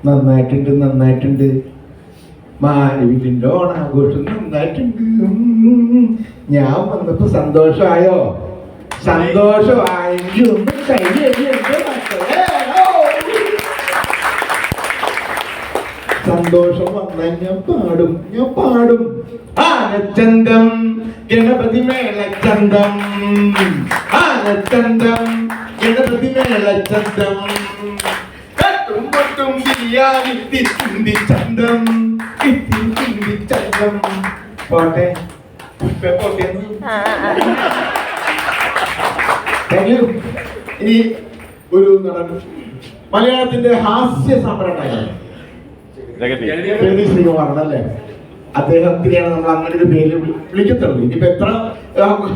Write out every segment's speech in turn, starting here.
നന്നായിട്ടുണ്ട്. മാനവിന്റെ ഓണാഘോഷം നന്നായിട്ടുണ്ട്. ഞാൻ വന്നപ്പോ സന്തോഷമായോ? സന്തോഷമായെങ്കിൽ ഒന്ന് സന്തോഷം വന്നാൽ ഞാൻ പാടും. ആനച്ചന്തം ഗണപതി മേളച്ചന്തം, ആനച്ചന്തം ഗണപതി മേളച്ചന്തം, കട്ടും പൊട്ടും ബിരിയാണി ചന്തം ചന്തം. പോട്ടെ. ഇനി ഒരു നടൻ, മലയാളത്തിന്റെ ഹാസ്യ സാമ്രാട്ടാണ് ശ്രീകുമാറല്ലേ. അദ്ദേഹത്തിനെയാണ് നമ്മൾ അങ്ങനെ ഒരു പേര് വിളിക്കത്തുള്ളൂ. ഇനിയിപ്പോ എത്ര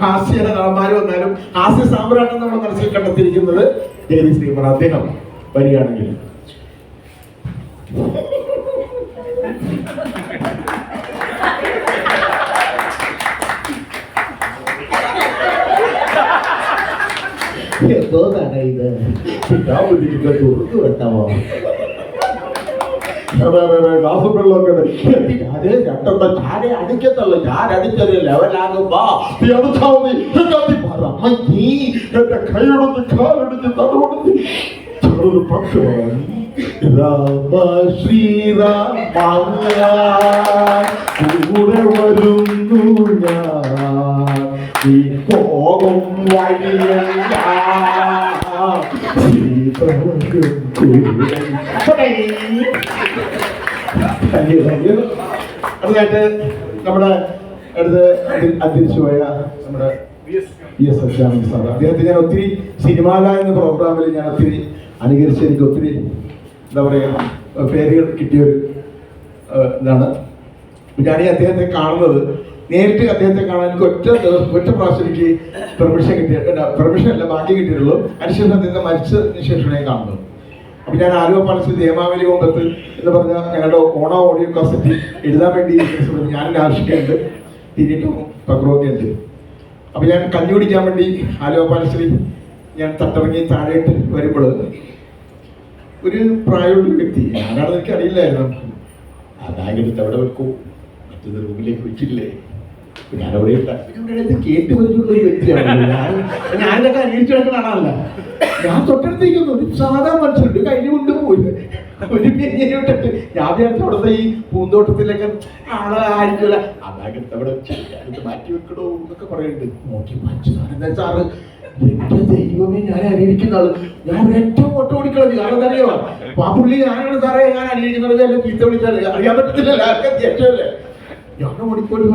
ഹാസ്യ നടന്മാർ വന്നാലും ഹാസ്യ സാമ്രാട്ടം നമ്മൾ മനസ്സിൽ കണ്ടെത്തിയിരിക്കുന്നത് ജഗതി ശ്രീകുമാർ. അദ്ദേഹം വരികയാണെങ്കിൽ എന്തോ തന്നെ ഇത് തുറന്നു വെക്കാമോ? വെള്ളമൊക്കെ രണ്ടെണ്ണം ചാര അടിക്കത്തുള്ളൂ. ഞാൻ അടിച്ചത് ലെവലാകുമ്പോ എന്റെ കൈയൊടുത്ത് കാലടിച്ച് തടുകൊടുത്ത് ചെറു പക്ഷേ രാമ ശ്രീരാമ കൂടെ വരുന്നു ഞാൻ ഈ പോകും വഴിയല്ല. അതുമായിട്ട് നമ്മുടെ അടുത്ത് അന്തരിച്ചുപോയ നമ്മുടെ സാർ, അദ്ദേഹത്തെ ഞാൻ ഒത്തിരി സിനിമാല എന്ന പ്രോഗ്രാമിൽ ഞാൻ ഒത്തിരി അനുകരിച്ച് എനിക്ക് ഒത്തിരി എന്താ പറയുക പേരുകൾ കിട്ടിയൊരു ഇതാണ്. ഞാൻ ഈ അദ്ദേഹത്തെ കാണുന്നത് നേരിട്ട് അദ്ദേഹത്തെ കാണാൻ എനിക്ക് ഒറ്റ പ്രാവശ്യം എനിക്ക് പെർമിഷൻ അല്ല ഭാഗ്യം കിട്ടിയിട്ടുള്ളൂ. അതിനുശേഷം അദ്ദേഹത്തെ മരിച്ചതിന് ശേഷം ഞാൻ കാണുന്നത്. അപ്പൊ ഞാൻ ആലുവ പാലസിൽ ദേമാവലി കൊമ്പത്ത് എന്ന് പറഞ്ഞ ഞങ്ങളുടെ ഓണ ഓഡിയോ കാസറ്റ് എഴുതാൻ വേണ്ടി ഞാനൊരു ആശിക്കുന്നുണ്ട്, തിരിയിട്ടും പക്രമൊക്കെ ഉണ്ട്. അപ്പൊ ഞാൻ കഞ്ഞി കുടിക്കാൻ വേണ്ടി ആലുവ പാലസിൽ ഞാൻ തട്ടിറങ്ങി താഴേട്ട് വരുമ്പോൾ ഒരു പ്രായമുള്ള വ്യക്തി, ഞാനാണെന്ന് എനിക്ക് അറിയില്ലായിരുന്നു, ആ ബാഗെടുത്ത് എവിടെ വെക്കൂ, മറ്റൊരു റൂമിലേക്ക് വെച്ചില്ലേ, ഞാനവിടെ കേട്ട് വെച്ചിട്ടുള്ള ഒരു വ്യക്തിയാണ്. ഞാനിതൊക്കെ അന്വേഷിച്ചു കിടക്കണാണല്ല. ഞാൻ തൊട്ടടുത്തേക്കൊന്നും ഒരു സാധാ മനുഷ്യരുണ്ട് കയ്യിൽ കൊണ്ടുപോയി ഒരു പിന്നിട്ട് ഞാൻ വിചാരിച്ചു അവിടുത്തെ ഈ പൂന്തോട്ടത്തിലൊക്കെ ആളായിരിക്കില്ല, ആ ബാഗെടുത്ത് അവിടെ മാറ്റി വെക്കണോ എന്നൊക്കെ പറയുന്നുണ്ട്. നോക്കി മനസ്സിലാണെന്താ സാറ്, എന്റെ ദൈവമേ ഞാൻ അനുകരിക്കുന്ന ആള്, ഞാൻ ഏറ്റവും ഓട്ടം ഓടിക്കളഞ്ഞു. കാരണം അറിയോ ആ പുള്ളി ഞാനാണ് സാറേ ഞാൻ അനുകരിക്കുന്നത്, എല്ലാം ചീത്ത വിളിച്ചാൽ അറിയാൻ പറ്റത്തില്ലല്ലോ, ആർക്കും ദേഷ്യമല്ലേ, ഞാൻ ഓടിക്കോളൂ.